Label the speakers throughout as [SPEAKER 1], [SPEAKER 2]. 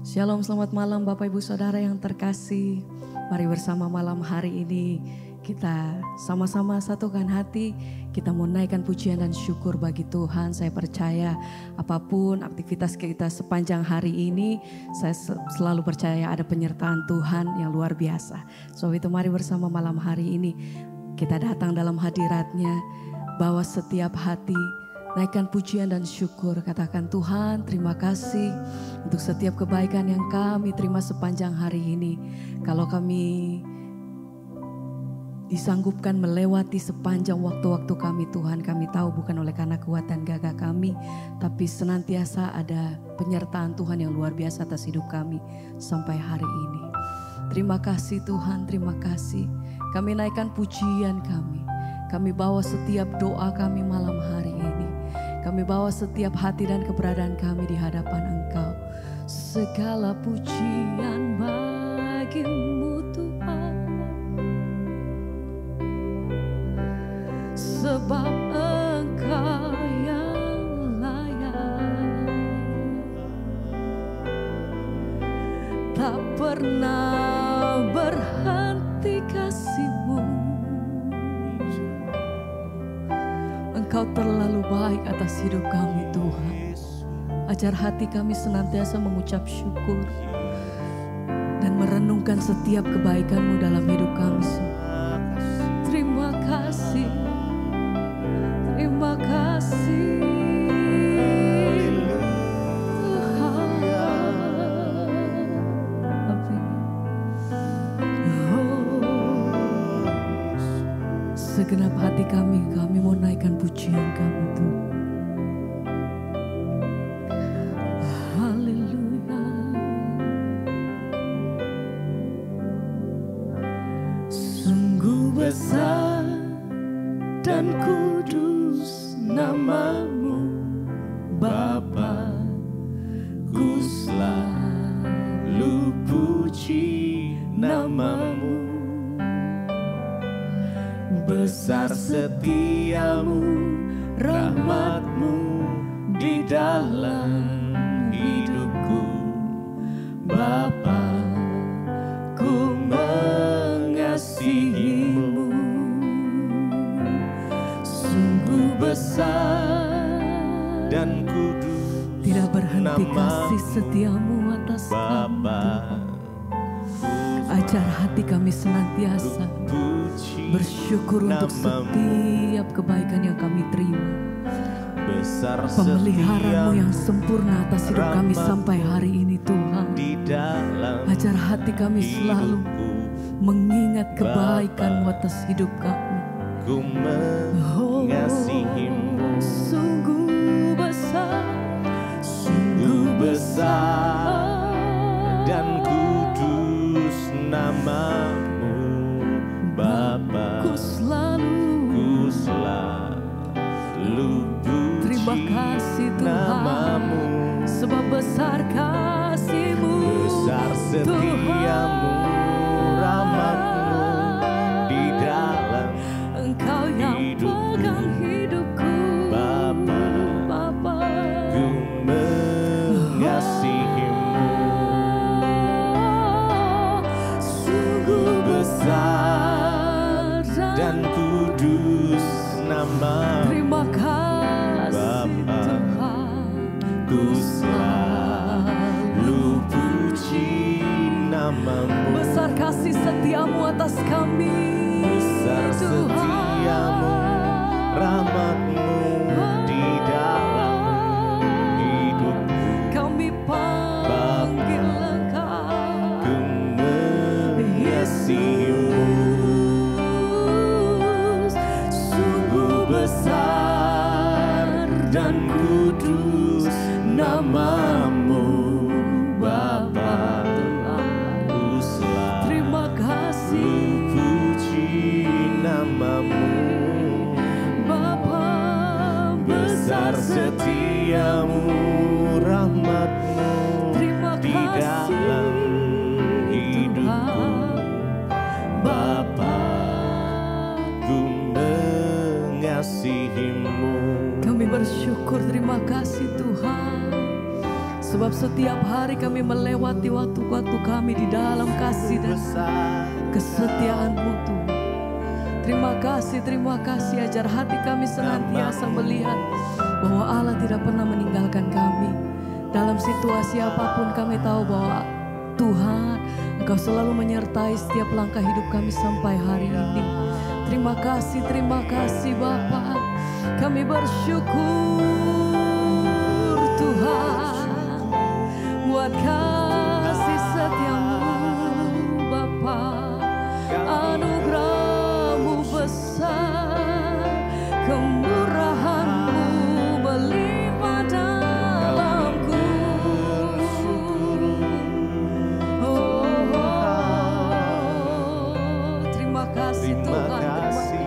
[SPEAKER 1] Shalom, selamat malam Bapak Ibu Saudara yang terkasih. Mari bersama malam hari ini kita sama-sama satukan hati. Kita mau naikkan pujian dan syukur bagi Tuhan. Saya percaya apapun aktivitas kita sepanjang hari ini, saya selalu percaya ada penyertaan Tuhan yang luar biasa. Sebab itu mari bersama malam hari ini kita datang dalam hadirat-Nya, bawa setiap hati, naikkan pujian dan syukur. Katakan, Tuhan terima kasih untuk setiap kebaikan yang kami terima sepanjang hari ini. Kalau kami disanggupkan melewati sepanjang waktu-waktu kami, Tuhan, kami tahu bukan oleh karena kekuatan gagah kami, tapi senantiasa ada penyertaan Tuhan yang luar biasa atas hidup kami sampai hari ini. Terima kasih Tuhan, terima kasih. Kami naikkan pujian kami. Kami bawa setiap doa kami malam hari ini. Kami bawa setiap hati dan keberadaan kami di hadapan Engkau. Segala pujian bagi-Mu Tuhan, sebab Engkau yang layak. Tak pernah berhenti kasih-Mu. Engkau terlalu baik atas hidup kami Tuhan. Ajar hati kami senantiasa mengucap syukur dan merenungkan setiap kebaikan-Mu dalam hidup kami. Terima kasih, terima kasih Tuhan. Segenap hati kami mau naikkan pujian kami Tuhan. Haleluya. Sungguh besar dan kudus nama-Mu Bapa, ku selalu puji nama-Mu. Besar setia-Mu, rahmat-Mu di dalam hidupku. Bapa, ku mengasihi-Mu. Sungguh besar dan kudus, tidak berhenti kasih setia-Mu atas kami. Ajar hati kami senantiasa bersyukur untuk setiap kebaikan yang kami terima. Pemeliharaan-Mu yang sempurna atas hidup kami sampai hari ini Tuhan. Ajar hati kami selalu mengingat kebaikan-Mu atas hidup kami.
[SPEAKER 2] Ku mengasihi-Mu.
[SPEAKER 1] Sungguh besar,
[SPEAKER 2] sungguh besar dan kudus nama-Mu Bapa,
[SPEAKER 1] ku selalu
[SPEAKER 2] puji.
[SPEAKER 1] Terima kasih Tuhan, sebab besar kasih-Mu,
[SPEAKER 2] besar setia-Mu, rahmat-Mu di dalam
[SPEAKER 1] Engkau yang pegang hidupku.
[SPEAKER 2] Bapa, ku mengasihi-Mu. Sungguh besar dan kudus nama-Mu.
[SPEAKER 1] Terima kasih Tuhan,
[SPEAKER 2] ku selalu puji nama-Mu.
[SPEAKER 1] besar kasih setia-Mu atas kami.
[SPEAKER 2] Besar setia-Mu, rahmat-Mu di dalam hidupku.
[SPEAKER 1] Kami panggil Engkau,
[SPEAKER 2] Ku mengasihi-Mu. Sungguh besar dan kudus nama-Mu Bapa, ku selalu
[SPEAKER 1] terima kasih
[SPEAKER 2] puji nama-Mu.
[SPEAKER 1] Bapa,
[SPEAKER 2] Besar setia-Mu, rahmat-Mu
[SPEAKER 1] terima
[SPEAKER 2] di dalam
[SPEAKER 1] kasih
[SPEAKER 2] hidupku. Bapa, ku mengasihi-Mu.
[SPEAKER 1] Kami bersyukur, terima kasih Tuhan. Sebab setiap hari kami melewati waktu-waktu kami di dalam kasih dan kesetiaan-Mu Tuhan. Terima kasih ajar hati kami senantiasa melihat bahwa Allah tidak pernah meninggalkan kami. Dalam situasi apapun kami tahu bahwa Tuhan, Engkau selalu menyertai setiap langkah hidup kami sampai hari ini. Terima kasih Bapa. Kami bersyukur Tuhan buat kasih setia-Mu Bapa. Anugerah-Mu besar, kemurahan-Mu melimpah dalamku. Terima kasih Tuhan, terima kasih.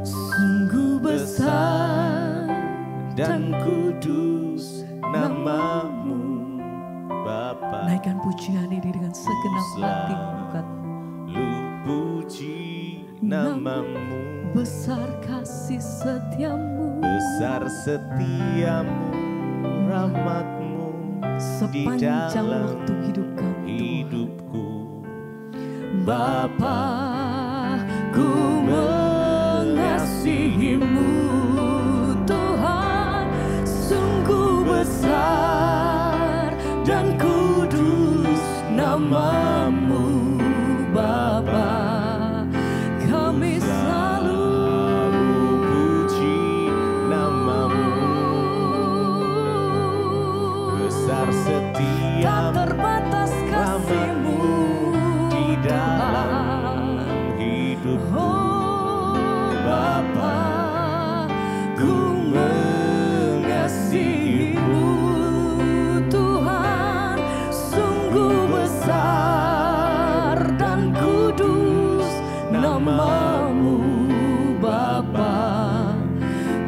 [SPEAKER 1] Sungguh besar
[SPEAKER 2] dan kudus nama-Mu Bapa.
[SPEAKER 1] Naikkan pujian ini dengan segenap hati, bukan?
[SPEAKER 2] Lu puji nama-Mu,
[SPEAKER 1] Besar kasih setia-Mu,
[SPEAKER 2] besar setiamu, rahmat-Mu di
[SPEAKER 1] sepanjang
[SPEAKER 2] dalam
[SPEAKER 1] waktu hidup kami Tuhan.
[SPEAKER 2] hidupku.
[SPEAKER 1] Bapa, ku mengasihi-Mu Tuhan, sungguh besar dan kudus nama-Mu Bapa. Kami selalu
[SPEAKER 2] puji nama-Mu, besar
[SPEAKER 1] tak
[SPEAKER 2] setiamu,
[SPEAKER 1] terbatas kasih-Mu
[SPEAKER 2] di dalam hidupku.
[SPEAKER 1] Oh
[SPEAKER 2] Bapa,
[SPEAKER 1] ku mengasihi-Mu Tuhan, sungguh besar dan kudus nama-Mu Bapa.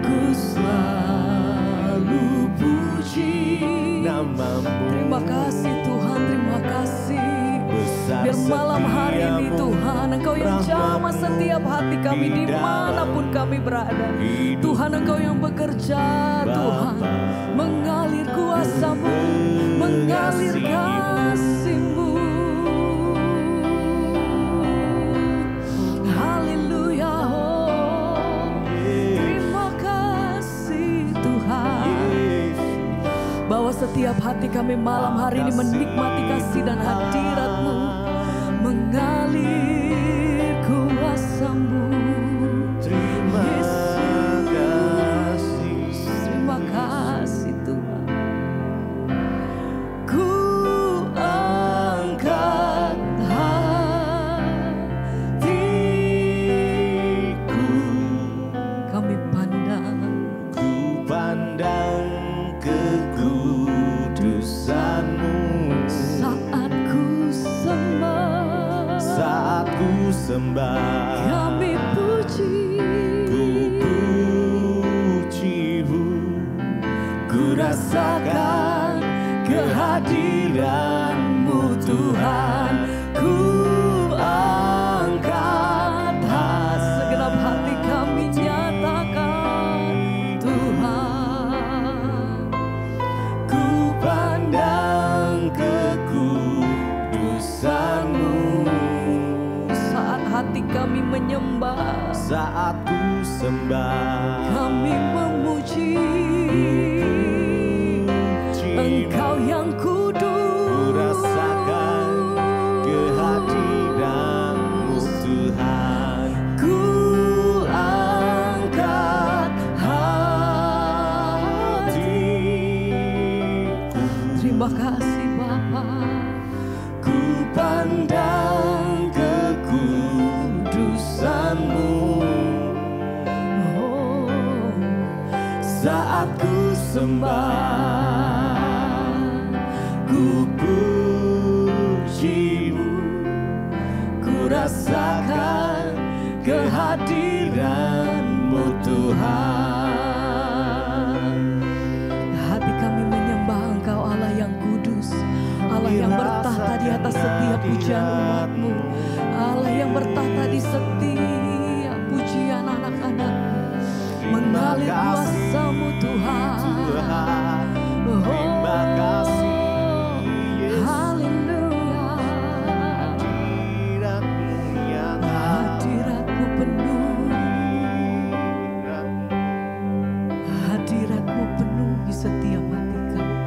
[SPEAKER 1] Ku selalu puji
[SPEAKER 2] nama-Mu,
[SPEAKER 1] Terima kasih Tuhan, terima kasih.
[SPEAKER 2] besar
[SPEAKER 1] Biar malam hari ini
[SPEAKER 2] setiamu,
[SPEAKER 1] Tuhan, Engkau yang jamah setiap hati kami
[SPEAKER 2] di
[SPEAKER 1] dimanapun kami berada.
[SPEAKER 2] hidup.
[SPEAKER 1] Tuhan, Engkau yang bekerja Tuhan, mengalir kuasa-Mu, mengalir kasih-Mu. Haleluya, oh, terima kasih Tuhan. Bahwa setiap hati kami malam hari ini menikmati kasih dan hadirat-Mu, mengalir kuasa-Mu.
[SPEAKER 2] Terima kasih.
[SPEAKER 1] Terima kasih Tuhan. Ku angkat hatiku, kami pandang
[SPEAKER 2] Ku pandang kekudusan-Mu
[SPEAKER 1] saat ku sembah,
[SPEAKER 2] saat ku sembah.
[SPEAKER 1] kami puji,
[SPEAKER 2] Ku puji-Mu, ku rasakan kehadiran-Mu Tuhan. Ku angkat
[SPEAKER 1] segenap hati kami nyatakan Tuhan.
[SPEAKER 2] ku pandang kekudusan-Mu
[SPEAKER 1] Saat hati kami menyembah,
[SPEAKER 2] saat ku sembah.
[SPEAKER 1] kami memuji Engkau yang kudus.
[SPEAKER 2] Ku rasakan kehadiran-Mu Tuhan.
[SPEAKER 1] Ku angkat
[SPEAKER 2] hatiku.
[SPEAKER 1] Terima kasih Bapa.
[SPEAKER 2] Ku pandang kekudusan-Mu
[SPEAKER 1] Oh,
[SPEAKER 2] saat ku sembah. Ku puji-Mu, ku rasakan kehadiran-Mu Tuhan.
[SPEAKER 1] hati kami menyembah Engkau Allah yang kudus, Allah yang bertahta di atas setiap pujian umat-Mu, Allah yang bertahta di setiap pujian anak-anak-Mu. mengalir kuasa-Mu Tuhan.
[SPEAKER 2] Terima kasih Yesus.
[SPEAKER 1] Haleluya.
[SPEAKER 2] Hadirat-Mu nyata.
[SPEAKER 1] Hadirat-Mu penuh. Hadirat-Mu penuh di setiap hati kami.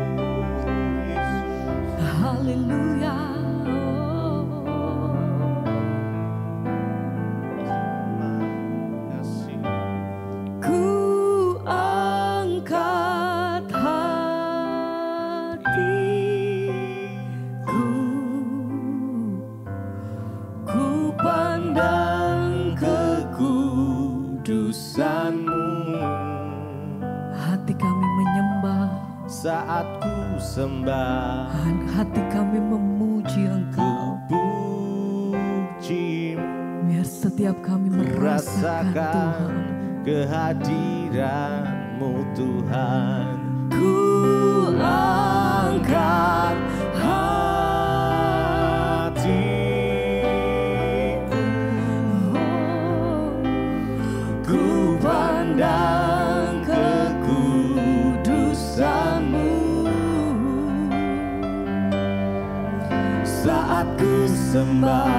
[SPEAKER 1] Haleluya. Ku angkat hatiku, ku pandang
[SPEAKER 2] kekudusan-Mu.
[SPEAKER 1] hati kami menyembah,
[SPEAKER 2] Saat ku sembah,
[SPEAKER 1] hati kami memuji Engkau.
[SPEAKER 2] puji-Mu.
[SPEAKER 1] Biar setiap kami merasakan Tuhan.
[SPEAKER 2] Kehadiran-Mu Tuhan.
[SPEAKER 1] Ku angkat
[SPEAKER 2] Hatiku, ku pandang kekudusan-Mu. Saat ku sembah,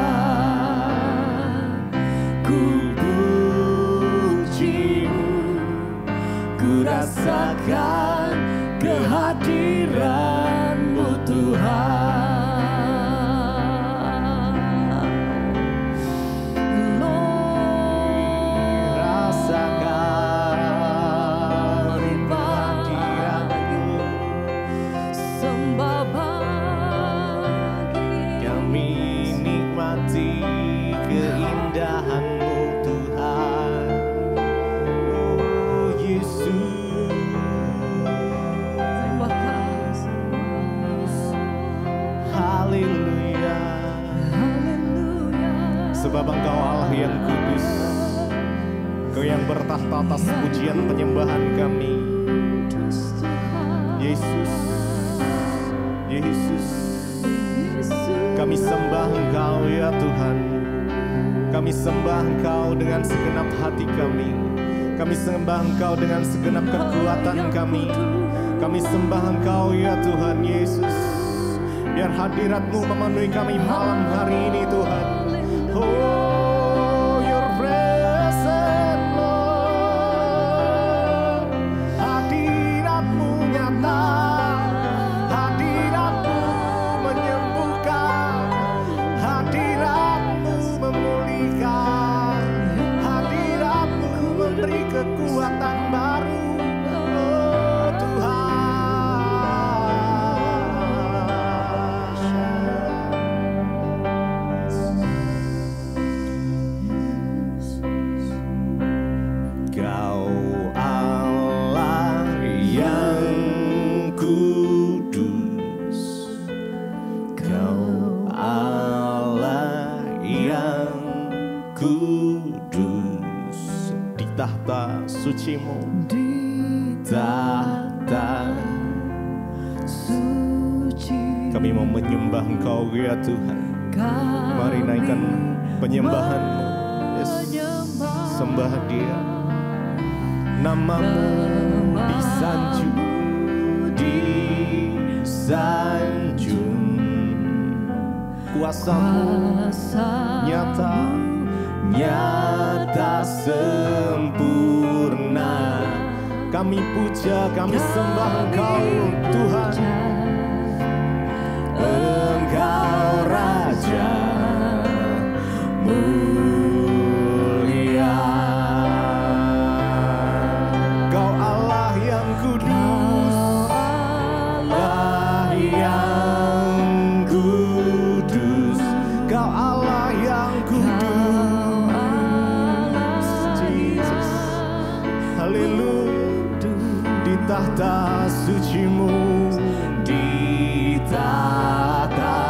[SPEAKER 2] ku puji-Mu, ku rasakan kehadiran-Mu Tuhan. Rasakan kehadiran-Mu.
[SPEAKER 1] Sembah bagi
[SPEAKER 2] Kami nikmati keindahan-Mu Tuhan. Oh Yesus,
[SPEAKER 1] terima kasih.
[SPEAKER 2] haleluya.
[SPEAKER 1] Haleluya.
[SPEAKER 2] Sebab Engkau Allah yang kudus, Engkau yang bertahta atas pujian penyembahan kami. Yesus, Yesus, kami sembah Engkau ya Tuhan. Kami sembah Engkau dengan segenap hati kami. Kami sembah Engkau dengan segenap kekuatan kami. Kami sembah Engkau ya Tuhan Yesus. Biar hadirat-Mu memenuhi kami malam hari ini Tuhan. Oh, your presence Lord. Hadirat-Mu nyata. Hadirat-Mu menyembuhkan. Hadirat-Mu memulihkan. Hadirat-Mu memberi kekuatan baru. Oh Tuhan. Kau Allah yang kudus, Kau Allah yang kudus. Di tahta suci-Mu,
[SPEAKER 1] Di
[SPEAKER 2] tahta
[SPEAKER 1] suci
[SPEAKER 2] kami mau menyembah Engkau ya Tuhan. Mari naikkan penyembahan-Mu, Yesus. Sembah Dia. Nama-Mu disanjung, disanjung. Kuasa-Mu nyata, nyata sempurna. Kami puja, kami sembah Engkau Tuhan. Engkau Raja mulia. Kau Allah yang kudus, Allah yang kudus. Kau Allah yang kudus. Jesus, haleluya. Di tahta suci-Mu, di tahta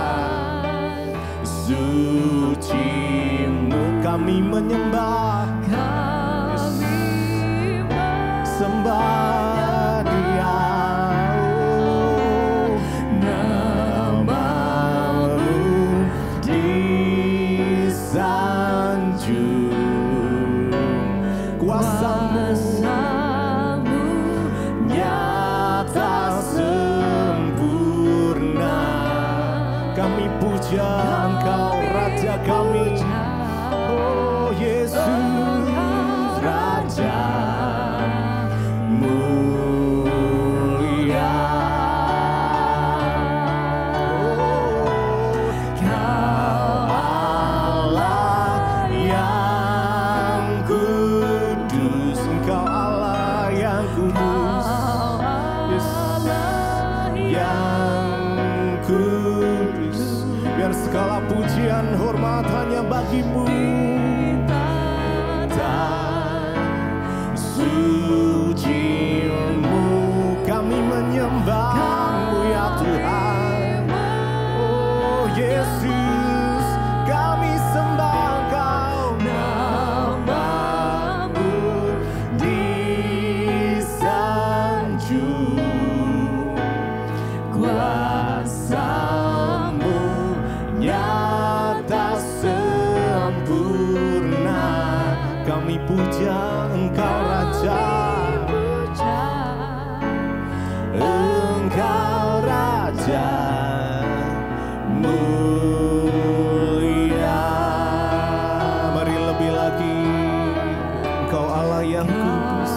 [SPEAKER 2] suci-Mu kami menyembah, sembah Dia. Oh, nama-Mu disanjung, kuasa-Mu kudus, yes, yang kudus. Biar segala pujian hormat hanya bagimu. Suci-Mu kami menyembah-Mu ya Tuhan. Oh Yesus, kami sembah Kau. Nama-Mu disanjung, kuasa-Mu nyata sempurna. Kami puja Engkau Raja, Engkau Raja mulia. Mari lebih lagi, Engkau Allah yang kudus,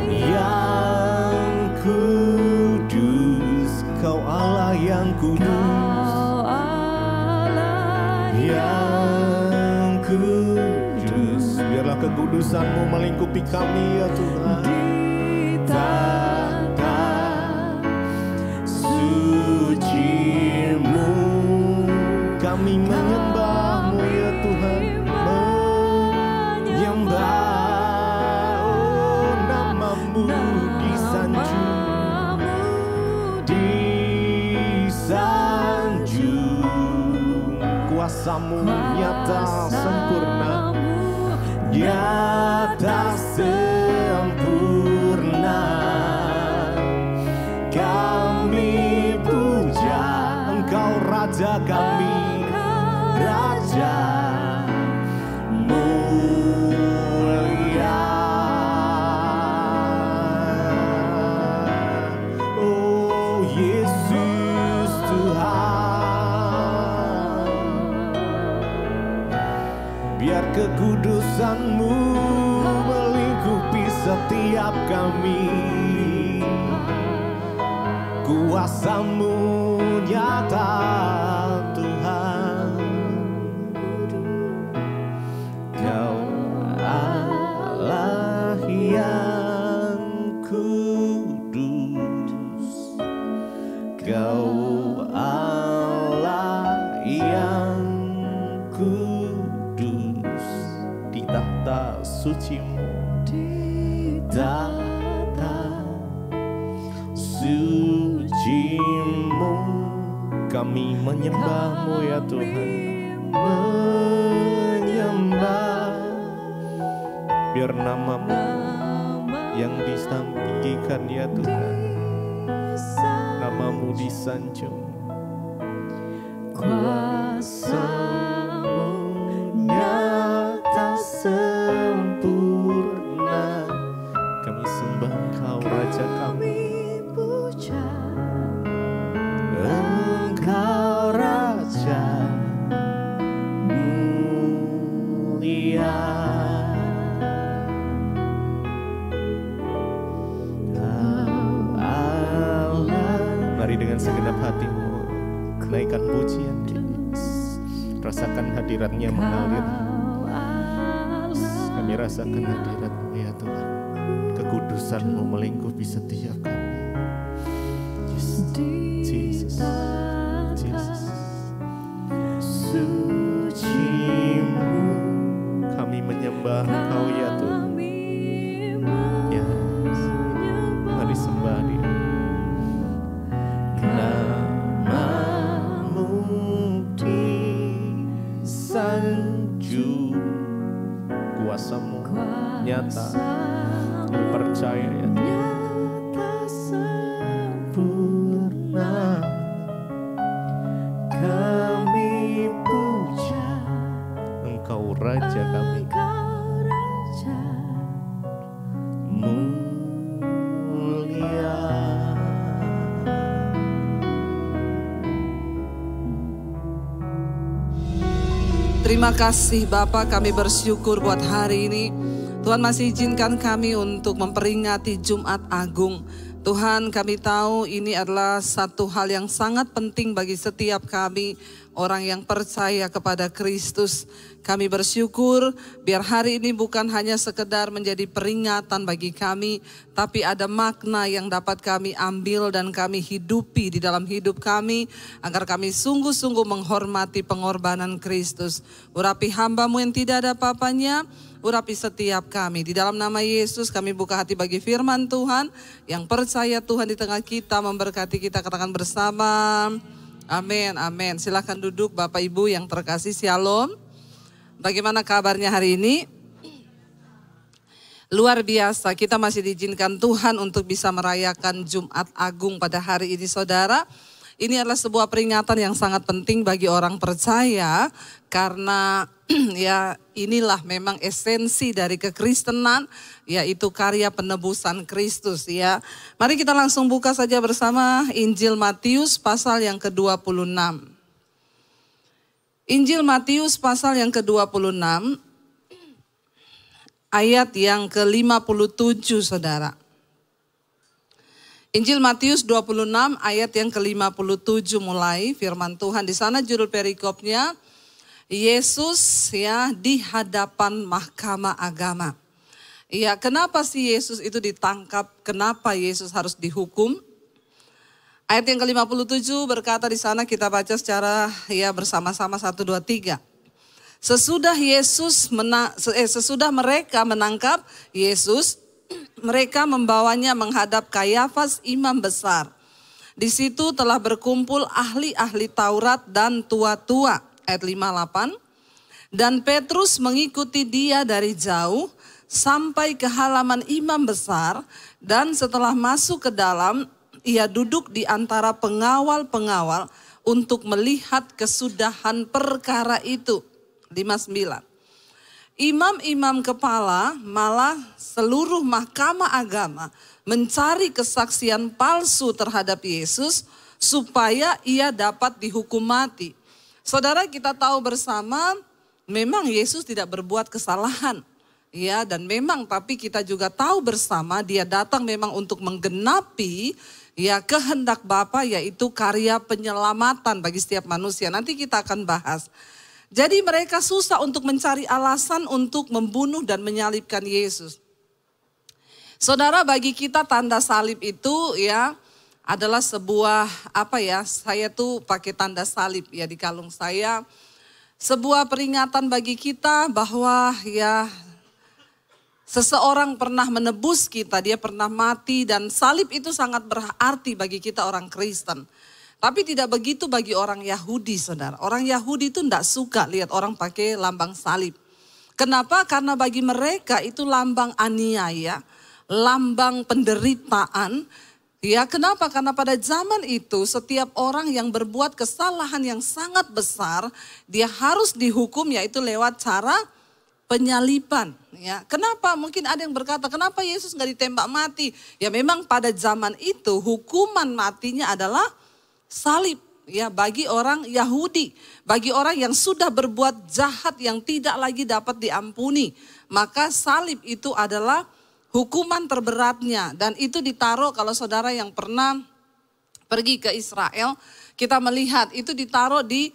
[SPEAKER 2] yang kudus, Engkau Allah yang kudus, yang kudus. Biarlah kekudusan-Mu melingkupi kami ya Tuhan. Tata suci-Mu kami menyembah-Mu ya Tuhan. Menyembah, oh nama-Mu disanjung, disanjung. Kuasa-Mu nyata sempurna, nyata sempurna. Kami puja Engkau Raja kami, Raja mulia. Oh Yesus Tuhan, biar kekudusan-Mu melingkupi setiap kami. Kuasa-Mu nyata Tuhan. Kau Allah yang kudus, Kau Allah yang kudus. Di tahta suci-Mu, tahta suci-Mu kami menyembah-Mu ya Tuhan. Menyembah, biar nama-Mu yang ditinggikan ya Tuhan. Nama-Mu disanjung, kuasa-Mu nyata sempurna. Kami sembah Engkau Raja kami, Engkau Raja mulia. Allah, mari dengan segenap hatimu naikkan pujian. Rasakan hadirat-Nya mengalir. Kami rasakan hadirat-Mu ya Tuhan. Kekudusan-Mu melingkupi setiap kami. Jesus, Jesus. Suci-Mu kami menyembah Engkau ya Tuhan. Yes. Mari sembah Dia. Nama-Mu disanjung, kuasa-Mu nyata. Kami percaya ya sempurna. Kami puja Engkau Raja kami, mulia.
[SPEAKER 3] Terima kasih Bapa, kami bersyukur buat hari ini. Tuhan masih izinkan kami untuk memperingati Jumat Agung. Tuhan, kami tahu ini adalah satu hal yang sangat penting bagi setiap kami. orang yang percaya kepada Kristus. Kami bersyukur biar hari ini bukan hanya sekedar menjadi peringatan bagi kami, tapi ada makna yang dapat kami ambil dan kami hidupi di dalam hidup kami, agar kami sungguh-sungguh menghormati pengorbanan Kristus. Urapi hamba-Mu yang tidak ada apa-apanya, urapi setiap kami. Di dalam nama Yesus kami buka hati bagi firman Tuhan. Yang percaya Tuhan di tengah kita, memberkati kita, katakan bersama. Amin, amin. Silakan duduk Bapak Ibu yang terkasih, shalom. Bagaimana kabarnya hari ini? Luar biasa, kita masih diizinkan Tuhan untuk bisa merayakan Jumat Agung pada hari ini, saudara. Ini adalah sebuah peringatan yang sangat penting bagi orang percaya, karena ya inilah memang esensi dari kekristenan, yaitu karya penebusan Kristus ya. Mari kita langsung buka saja bersama Injil Matius pasal yang ke-26. Injil Matius pasal yang ke-26 ayat yang ke-57, saudara. Injil Matius 26 ayat yang ke-57 mulai firman Tuhan. Di sana judul perikopnya Yesus ya di hadapan mahkamah agama. Ya, kenapa sih Yesus itu ditangkap? Kenapa Yesus harus dihukum? Ayat yang ke-57 berkata, di sana kita baca secara ya bersama-sama 1 2 3. Sesudah mereka menangkap Yesus, mereka membawanya menghadap Kayafas imam besar. Di situ telah berkumpul ahli-ahli Taurat dan tua-tua. Ayat 58. Dan Petrus mengikuti dia dari jauh sampai ke halaman imam besar, dan setelah masuk ke dalam, ia duduk di antara pengawal-pengawal untuk melihat kesudahan perkara itu. 59. Imam-imam kepala malah seluruh mahkamah agama mencari kesaksian palsu terhadap Yesus supaya ia dapat dihukum mati. Saudara, kita tahu bersama memang Yesus tidak berbuat kesalahan. Ya, dan memang tapi kita juga tahu bersama dia datang memang untuk menggenapi ya kehendak Bapa, yaitu karya penyelamatan bagi setiap manusia. Nanti kita akan bahas. Jadi mereka susah untuk mencari alasan untuk membunuh dan menyalibkan Yesus. Saudara, bagi kita tanda salib itu ya adalah sebuah saya tuh pakai tanda salib ya di kalung saya. Sebuah peringatan bagi kita bahwa ya seseorang pernah menebus kita, dia pernah mati, dan salib itu sangat berarti bagi kita orang Kristen. Tapi tidak begitu bagi orang Yahudi, saudara. Orang Yahudi itu tidak suka lihat orang pakai lambang salib. Kenapa? Karena bagi mereka itu lambang aniaya, lambang penderitaan. Ya, kenapa? Karena pada zaman itu setiap orang yang berbuat kesalahan yang sangat besar, dia harus dihukum, yaitu lewat cara penyaliban. Ya, kenapa? Mungkin ada yang berkata, kenapa Yesus nggak ditembak mati? Ya memang pada zaman itu hukuman matinya adalah salib ya bagi orang Yahudi, bagi orang yang sudah berbuat jahat yang tidak lagi dapat diampuni, maka salib itu adalah hukuman terberatnya. Dan itu ditaruh, kalau saudara yang pernah pergi ke Israel, kita melihat itu ditaruh di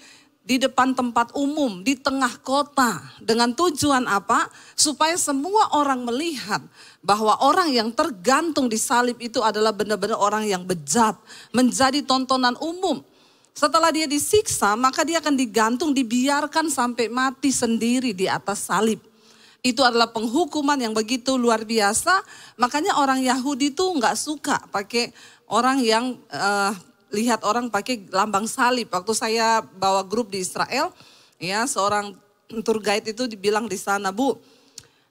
[SPEAKER 3] depan tempat umum, di tengah kota. Dengan tujuan apa? Supaya semua orang melihat bahwa orang yang tergantung di salib itu adalah benar-benar orang yang bejat, menjadi tontonan umum. Setelah dia disiksa, maka dia akan digantung, dibiarkan sampai mati sendiri di atas salib. Itu adalah penghukuman yang begitu luar biasa. Makanya orang Yahudi itu nggak suka pakai orang yang lihat orang pakai lambang salib. Waktu saya bawa grup di Israel, ya seorang tour guide itu dibilang di sana, Bu,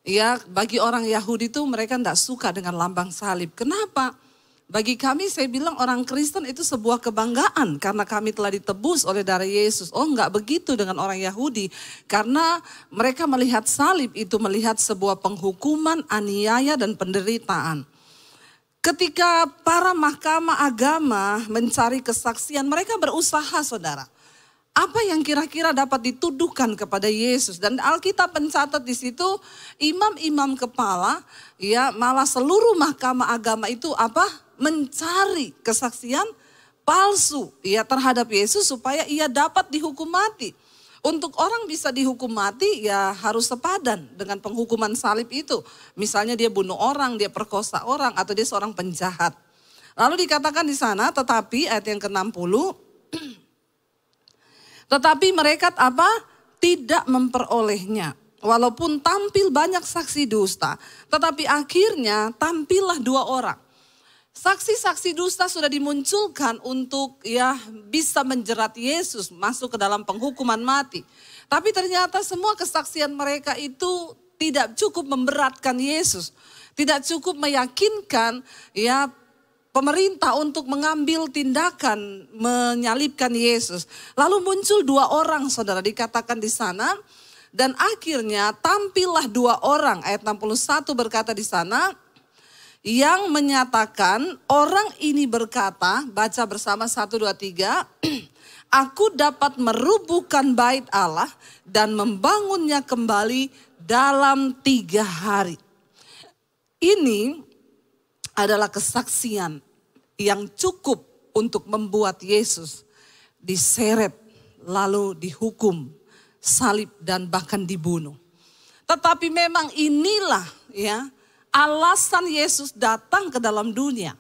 [SPEAKER 3] ya bagi orang Yahudi itu mereka tidak suka dengan lambang salib. Kenapa? Bagi kami, saya bilang orang Kristen itu sebuah kebanggaan karena kami telah ditebus oleh darah Yesus. Oh, enggak begitu dengan orang Yahudi, karena mereka melihat salib itu melihat sebuah penghukuman, aniaya dan penderitaan. Ketika para mahkamah agama mencari kesaksian, mereka berusaha, saudara. Apa yang kira-kira dapat dituduhkan kepada Yesus? Dan Alkitab mencatat di situ imam-imam kepala, ya malah seluruh mahkamah agama itu apa? Mencari kesaksian palsu ya terhadap Yesus supaya ia dapat dihukum mati. Untuk orang bisa dihukum mati ya harus sepadan dengan penghukuman salib itu. Misalnya dia bunuh orang, dia perkosa orang, atau dia seorang penjahat. Lalu dikatakan di sana, tetapi ayat yang ke-60, tetapi mereka apa? Tidak memperolehnya. Walaupun tampil banyak saksi dusta, tetapi akhirnya tampillah 2 orang. Saksi-saksi dusta sudah dimunculkan untuk ya bisa menjerat Yesus masuk ke dalam penghukuman mati. Tapi ternyata semua kesaksian mereka itu tidak cukup memberatkan Yesus. Tidak cukup meyakinkan ya pemerintah untuk mengambil tindakan menyalibkan Yesus. Lalu muncul 2 orang, saudara, dikatakan di sana. Dan akhirnya tampillah 2 orang, ayat 61 berkata di sana, yang menyatakan orang ini berkata, baca bersama 1, 2, 3, aku dapat merubuhkan bait Allah dan membangunnya kembali dalam 3 hari. Ini adalah kesaksian yang cukup untuk membuat Yesus diseret lalu dihukum, salib dan bahkan dibunuh. Tetapi memang inilah ya alasan Yesus datang ke dalam dunia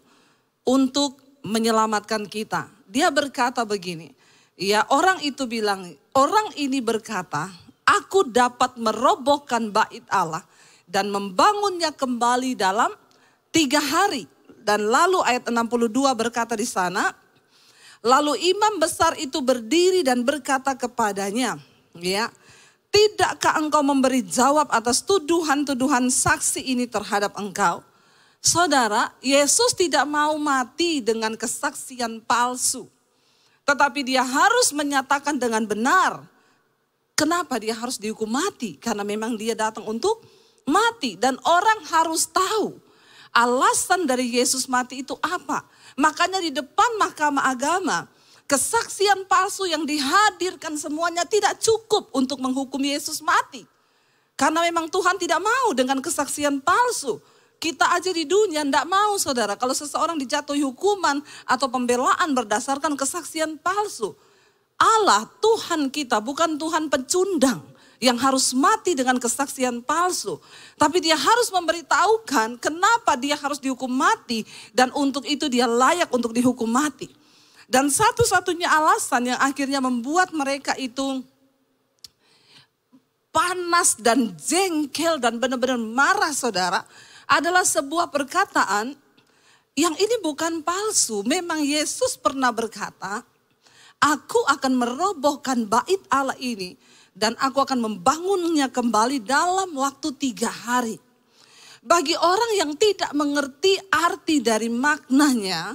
[SPEAKER 3] untuk menyelamatkan kita. Dia berkata begini, ya orang itu bilang, orang ini berkata, aku dapat merobohkan bait Allah dan membangunnya kembali dalam 3 hari. Dan lalu ayat 62 berkata di sana, lalu imam besar itu berdiri dan berkata kepadanya, ya, tidakkah engkau memberi jawab atas tuduhan-tuduhan saksi ini terhadap engkau? Saudara, Yesus tidak mau mati dengan kesaksian palsu. Tetapi dia harus menyatakan dengan benar. Kenapa dia harus dihukum mati? Karena memang dia datang untuk mati. Dan orang harus tahu alasan dari Yesus mati itu apa. Makanya di depan mahkamah agama, kesaksian palsu yang dihadirkan semuanya tidak cukup untuk menghukum Yesus mati. Karena memang Tuhan tidak mau dengan kesaksian palsu. Kita aja di dunia tidak mau, saudara, kalau seseorang dijatuhi hukuman atau pembelaan berdasarkan kesaksian palsu. Allah, Tuhan kita bukan Tuhan pecundang yang harus mati dengan kesaksian palsu. Tapi dia harus memberitahukan kenapa dia harus dihukum mati dan untuk itu dia layak untuk dihukum mati. Dan satu-satunya alasan yang akhirnya membuat mereka itu panas dan jengkel dan benar-benar marah, saudara, adalah sebuah perkataan yang ini bukan palsu. Memang Yesus pernah berkata, aku akan merobohkan bait Allah ini dan aku akan membangunnya kembali dalam waktu 3 hari. Bagi orang yang tidak mengerti arti dari maknanya,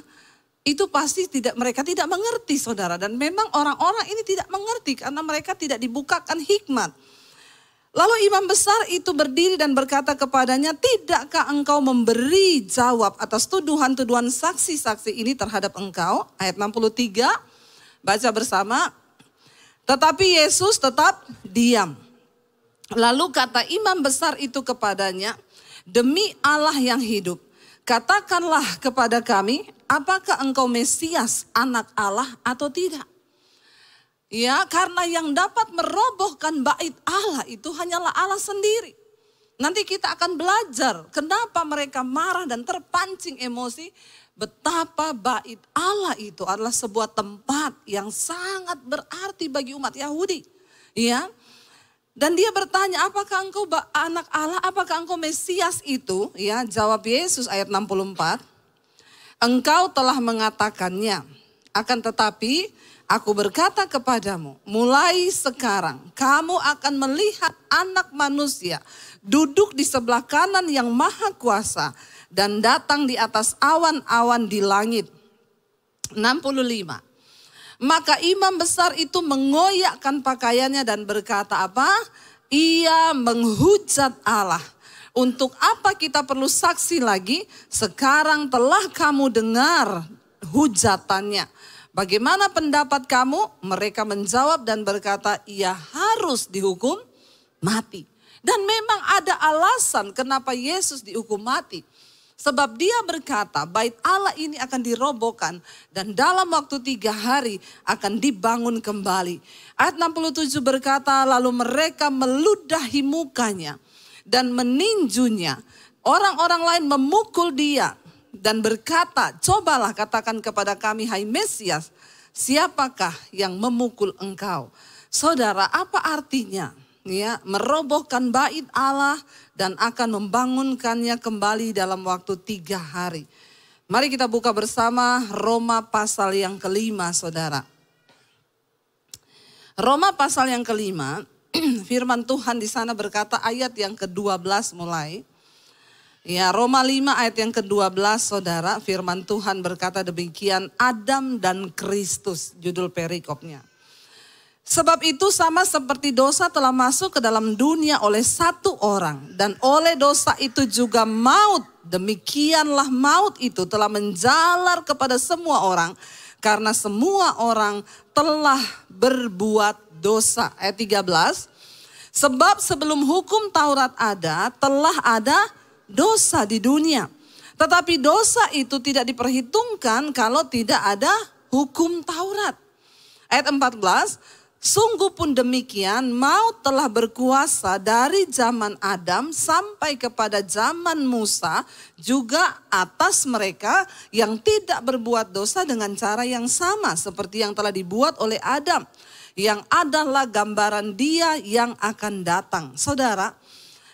[SPEAKER 3] itu pasti mereka tidak mengerti, saudara. Dan memang orang-orang ini tidak mengerti karena mereka tidak dibukakan hikmat. Lalu imam besar itu berdiri dan berkata kepadanya, tidakkah engkau memberi jawab atas tuduhan-tuduhan saksi-saksi ini terhadap engkau? Ayat 63, baca bersama. Tetapi Yesus tetap diam. Lalu kata imam besar itu kepadanya, demi Allah yang hidup, katakanlah kepada kami, apakah engkau Mesias, anak Allah atau tidak? Ya, karena yang dapat merobohkan bait Allah itu hanyalah Allah sendiri. Nanti kita akan belajar kenapa mereka marah dan terpancing emosi. Betapa bait Allah itu adalah sebuah tempat yang sangat berarti bagi umat Yahudi. Ya, dan dia bertanya, apakah engkau anak Allah, apakah engkau Mesias itu? Ya, jawab Yesus ayat 64. Engkau telah mengatakannya, akan tetapi aku berkata kepadamu, mulai sekarang kamu akan melihat Anak Manusia duduk di sebelah kanan yang Maha Kuasa dan datang di atas awan-awan di langit. 65. Maka imam besar itu mengoyakkan pakaiannya dan berkata apa? Ia menghujat Allah. Untuk apa kita perlu saksi lagi? Sekarang telah kamu dengar hujatannya. Bagaimana pendapat kamu? Mereka menjawab dan berkata, ia harus dihukum mati. Dan memang ada alasan kenapa Yesus dihukum mati. Sebab dia berkata bait Allah ini akan dirobohkan dan dalam waktu 3 hari akan dibangun kembali. Ayat 67 berkata, lalu mereka meludahi mukanya dan meninjunya. Orang-orang lain memukul dia dan berkata, cobalah katakan kepada kami, hai Mesias, siapakah yang memukul engkau? Saudara, apa artinya? Ya, merobohkan bait Allah dan akan membangunkannya kembali dalam waktu 3 hari. Mari kita buka bersama Roma pasal yang kelima, saudara. Roma pasal yang kelima, firman Tuhan di sana berkata ayat yang ke-12 mulai. Ya, Roma 5 ayat yang ke-12, saudara, firman Tuhan berkata demikian, Adam dan Kristus, judul perikopnya. Sebab itu sama seperti dosa telah masuk ke dalam dunia oleh satu orang. Dan oleh dosa itu juga maut. Demikianlah maut itu telah menjalar kepada semua orang. Karena semua orang telah berbuat dosa. Ayat 13. Sebab sebelum hukum Taurat ada, telah ada dosa di dunia. Tetapi dosa itu tidak diperhitungkan kalau tidak ada hukum Taurat. Ayat 14. Sungguh pun demikian, maut telah berkuasa dari zaman Adam sampai kepada zaman Musa, juga atas mereka yang tidak berbuat dosa dengan cara yang sama seperti yang telah dibuat oleh Adam, yang adalah gambaran Dia yang akan datang. Saudara,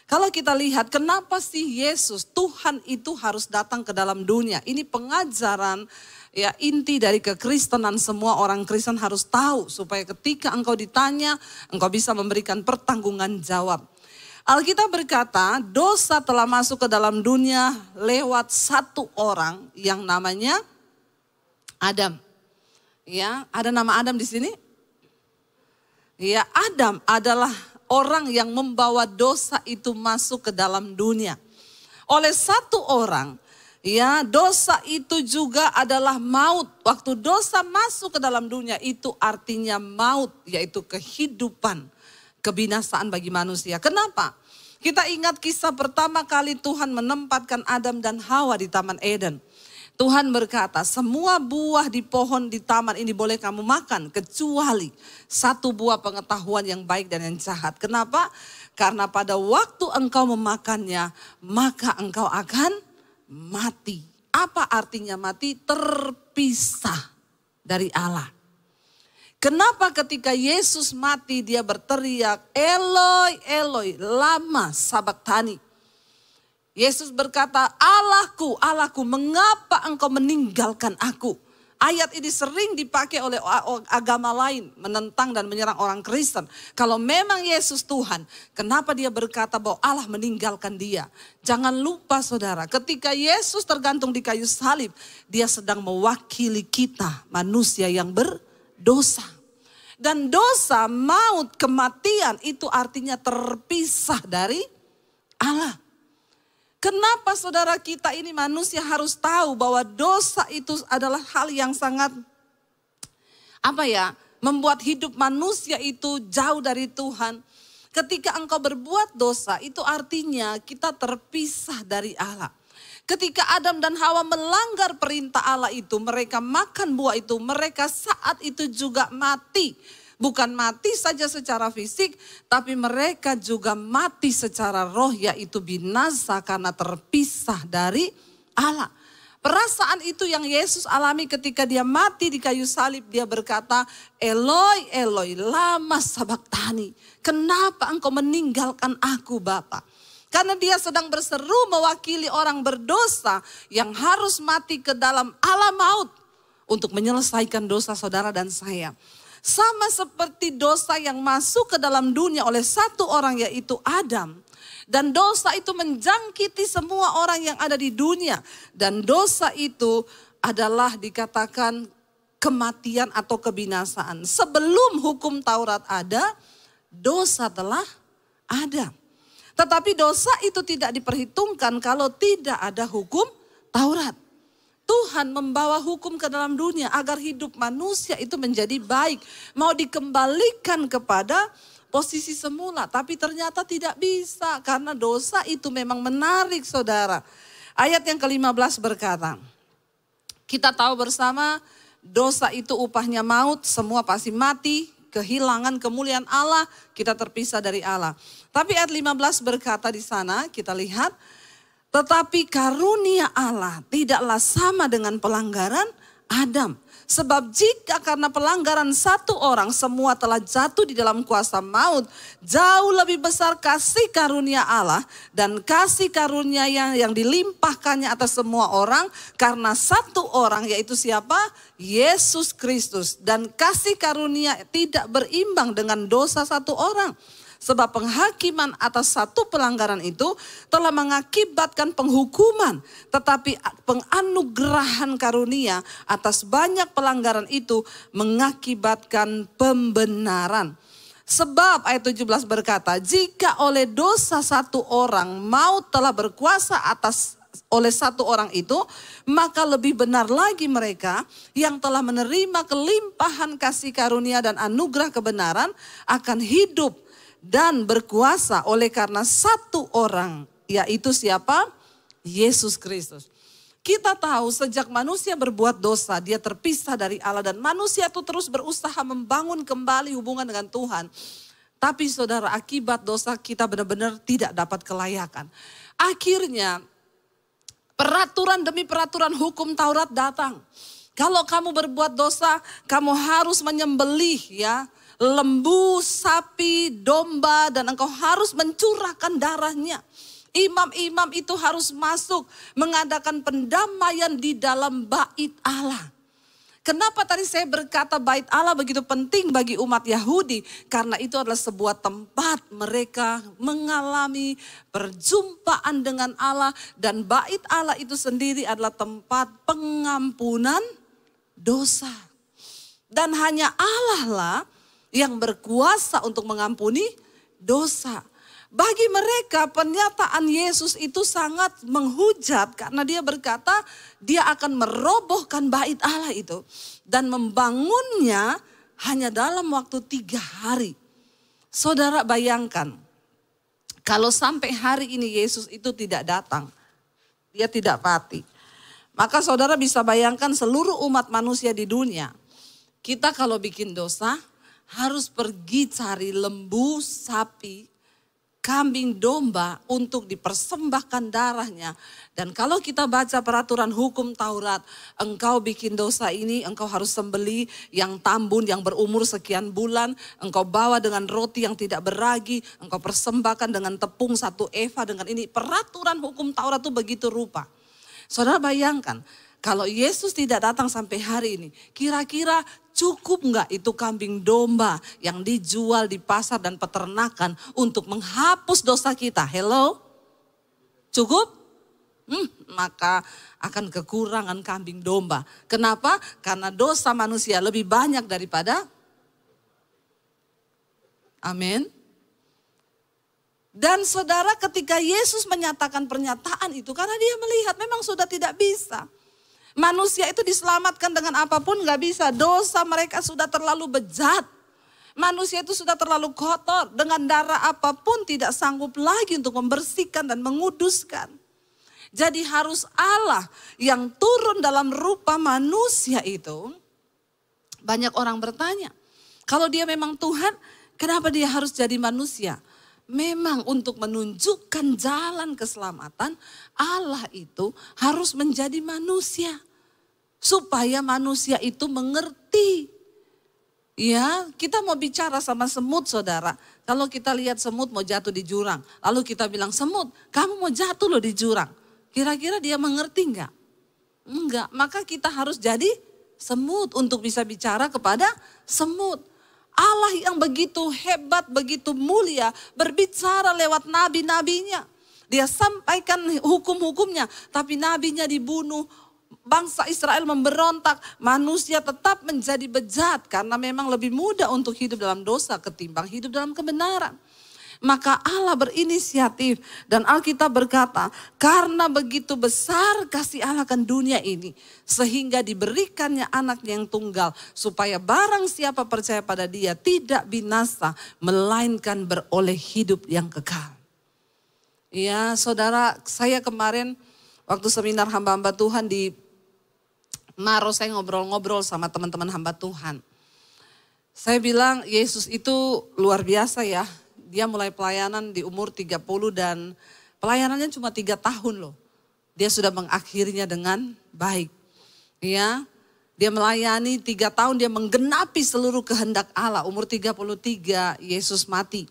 [SPEAKER 3] kalau kita lihat kenapa sih Yesus, Tuhan itu harus datang ke dalam dunia? Ini pengajaran ya inti dari kekristenan, semua orang Kristen harus tahu supaya ketika engkau ditanya, engkau bisa memberikan pertanggungan jawab. Alkitab berkata, dosa telah masuk ke dalam dunia lewat satu orang yang namanya Adam. Ya, ada nama Adam di sini? Ya, Adam adalah orang yang membawa dosa itu masuk ke dalam dunia. Oleh satu orang, ya, dosa itu juga adalah maut. Waktu dosa masuk ke dalam dunia itu artinya maut, yaitu kehidupan, kebinasaan bagi manusia. Kenapa? Kita ingat kisah pertama kali Tuhan menempatkan Adam dan Hawa di Taman Eden. Tuhan berkata, semua buah di pohon di taman ini boleh kamu makan, kecuali satu buah pengetahuan yang baik dan yang jahat. Kenapa? Karena pada waktu engkau memakannya, maka engkau akan mati. Apa artinya mati? Terpisah dari Allah. Kenapa ketika Yesus mati dia berteriak, Eloi, Eloi, lama sabachthani. Yesus berkata, Allahku, Allahku, mengapa engkau meninggalkan aku? Ayat ini sering dipakai oleh agama lain, menentang dan menyerang orang Kristen. Kalau memang Yesus Tuhan, kenapa dia berkata bahwa Allah meninggalkan dia? Jangan lupa saudara, ketika Yesus tergantung di kayu salib, dia sedang mewakili kita, manusia yang berdosa. Dan dosa, maut, kematian itu artinya terpisah dari Allah. Kenapa saudara kita ini manusia harus tahu bahwa dosa itu adalah hal yang sangat membuat hidup manusia itu jauh dari Tuhan. Ketika engkau berbuat dosa itu artinya kita terpisah dari Allah. Ketika Adam dan Hawa melanggar perintah Allah itu, mereka makan buah itu, mereka saat itu juga mati. Bukan mati saja secara fisik, tapi mereka juga mati secara roh, yaitu binasa karena terpisah dari Allah. Perasaan itu yang Yesus alami ketika dia mati di kayu salib. Dia berkata, Eloi, Eloi, lama sabachthani. Kenapa engkau meninggalkan aku Bapa? Karena dia sedang berseru mewakili orang berdosa yang harus mati ke dalam alam maut untuk menyelesaikan dosa saudara dan saya. Sama seperti dosa yang masuk ke dalam dunia oleh satu orang yaitu Adam. Dan dosa itu menjangkiti semua orang yang ada di dunia. Dan dosa itu adalah dikatakan kematian atau kebinasaan. Sebelum hukum Taurat ada, dosa telah ada. Tetapi dosa itu tidak diperhitungkan kalau tidak ada hukum Taurat. Tuhan membawa hukum ke dalam dunia agar hidup manusia itu menjadi baik. Mau dikembalikan kepada posisi semula. Tapi ternyata tidak bisa karena dosa itu memang menarik saudara. Ayat yang ke-15 berkata, kita tahu bersama dosa itu upahnya maut, semua pasti mati, kehilangan kemuliaan Allah, kita terpisah dari Allah. Tapi ayat 15 berkata di sana, kita lihat, tetapi karunia Allah tidaklah sama dengan pelanggaran Adam. Sebab jika karena pelanggaran satu orang semua telah jatuh di dalam kuasa maut, jauh lebih besar kasih karunia Allah dan kasih karunia yang dilimpahkannya atas semua orang karena satu orang, yaitu siapa? Yesus Kristus. Dan kasih karunia tidak berimbang dengan dosa satu orang. Sebab penghakiman atas satu pelanggaran itu telah mengakibatkan penghukuman. Tetapi penganugerahan karunia atas banyak pelanggaran itu mengakibatkan pembenaran. Sebab ayat 17 berkata, jika oleh dosa satu orang maut telah berkuasa oleh satu orang itu, maka lebih benar lagi mereka yang telah menerima kelimpahan kasih karunia dan anugerah kebenaran akan hidup dan berkuasa oleh karena satu orang, yaitu siapa? Yesus Kristus. Kita tahu sejak manusia berbuat dosa, dia terpisah dari Allah dan manusia itu terus berusaha membangun kembali hubungan dengan Tuhan. Tapi saudara, akibat dosa kita benar-benar tidak dapat kelayakan. Akhirnya peraturan demi peraturan hukum Taurat datang. Kalau kamu berbuat dosa, kamu harus menyembelih ya lembu, sapi, domba, dan engkau harus mencurahkan darahnya. Imam-imam itu harus masuk mengadakan pendamaian di dalam bait Allah. Kenapa tadi saya berkata bait Allah begitu penting bagi umat Yahudi? Karena itu adalah sebuah tempat mereka mengalami perjumpaan dengan Allah. Dan bait Allah itu sendiri adalah tempat pengampunan dosa. Dan hanya Allah lah yang berkuasa untuk mengampuni dosa. Bagi mereka pernyataan Yesus itu sangat menghujat karena dia berkata dia akan merobohkan bait Allah itu. Dan membangunnya hanya dalam waktu 3 hari. Saudara bayangkan kalau sampai hari ini Yesus itu tidak datang. Dia tidak mati. Maka saudara bisa bayangkan seluruh umat manusia di dunia. Kita kalau bikin dosa harus pergi cari lembu, sapi, kambing, domba untuk dipersembahkan darahnya. Dan kalau kita baca peraturan hukum Taurat, engkau bikin dosa ini, engkau harus sembelih yang tambun, yang berumur sekian bulan. Engkau bawa dengan roti yang tidak beragi, engkau persembahkan dengan tepung 1 eva dengan ini. Peraturan hukum Taurat itu begitu rupa. Saudara bayangkan, kalau Yesus tidak datang sampai hari ini, kira-kira cukup enggak itu kambing domba yang dijual di pasar dan peternakan untuk menghapus dosa kita? Hello? Cukup? Maka akan kekurangan kambing domba. Kenapa? Karena dosa manusia lebih banyak daripada. Amin. Dan saudara, ketika Yesus menyatakan pernyataan itu, karena dia melihat memang sudah tidak bisa. Manusia itu diselamatkan dengan apapun gak bisa. Dosa mereka sudah terlalu bejat. Manusia itu sudah terlalu kotor. Dengan darah apapun tidak sanggup lagi untuk membersihkan dan menguduskan. Jadi harus Allah yang turun dalam rupa manusia itu. Banyak orang bertanya, kalau dia memang Tuhan, kenapa dia harus jadi manusia? Memang untuk menunjukkan jalan keselamatan, Allah itu harus menjadi manusia. Supaya manusia itu mengerti. Ya, kita mau bicara sama semut saudara. Kalau kita lihat semut mau jatuh di jurang. Lalu kita bilang, semut kamu mau jatuh loh di jurang. Kira-kira dia mengerti enggak? Enggak, maka kita harus jadi semut untuk bisa bicara kepada semut. Allah yang begitu hebat, begitu mulia, berbicara lewat nabi-nabinya. Dia sampaikan hukum-hukumnya, tapi nabinya dibunuh. Bangsa Israel memberontak, manusia tetap menjadi bejat karena memang lebih mudah untuk hidup dalam dosa ketimbang hidup dalam kebenaran. Maka Allah berinisiatif dan Alkitab berkata, karena begitu besar kasih Allah akan dunia ini, sehingga diberikannya anaknya yang tunggal, supaya barang siapa percaya pada dia tidak binasa, melainkan beroleh hidup yang kekal. Ya saudara, saya kemarin Waktu seminar hamba-hamba Tuhan di Maros, saya ngobrol-ngobrol sama teman-teman hamba Tuhan. Saya bilang Yesus itu luar biasa ya. Dia mulai pelayanan di umur 30 dan pelayanannya cuma 3 tahun loh. Dia sudah mengakhirinya dengan baik. Ya, dia melayani 3 tahun, dia menggenapi seluruh kehendak Allah. Umur 33 Yesus mati.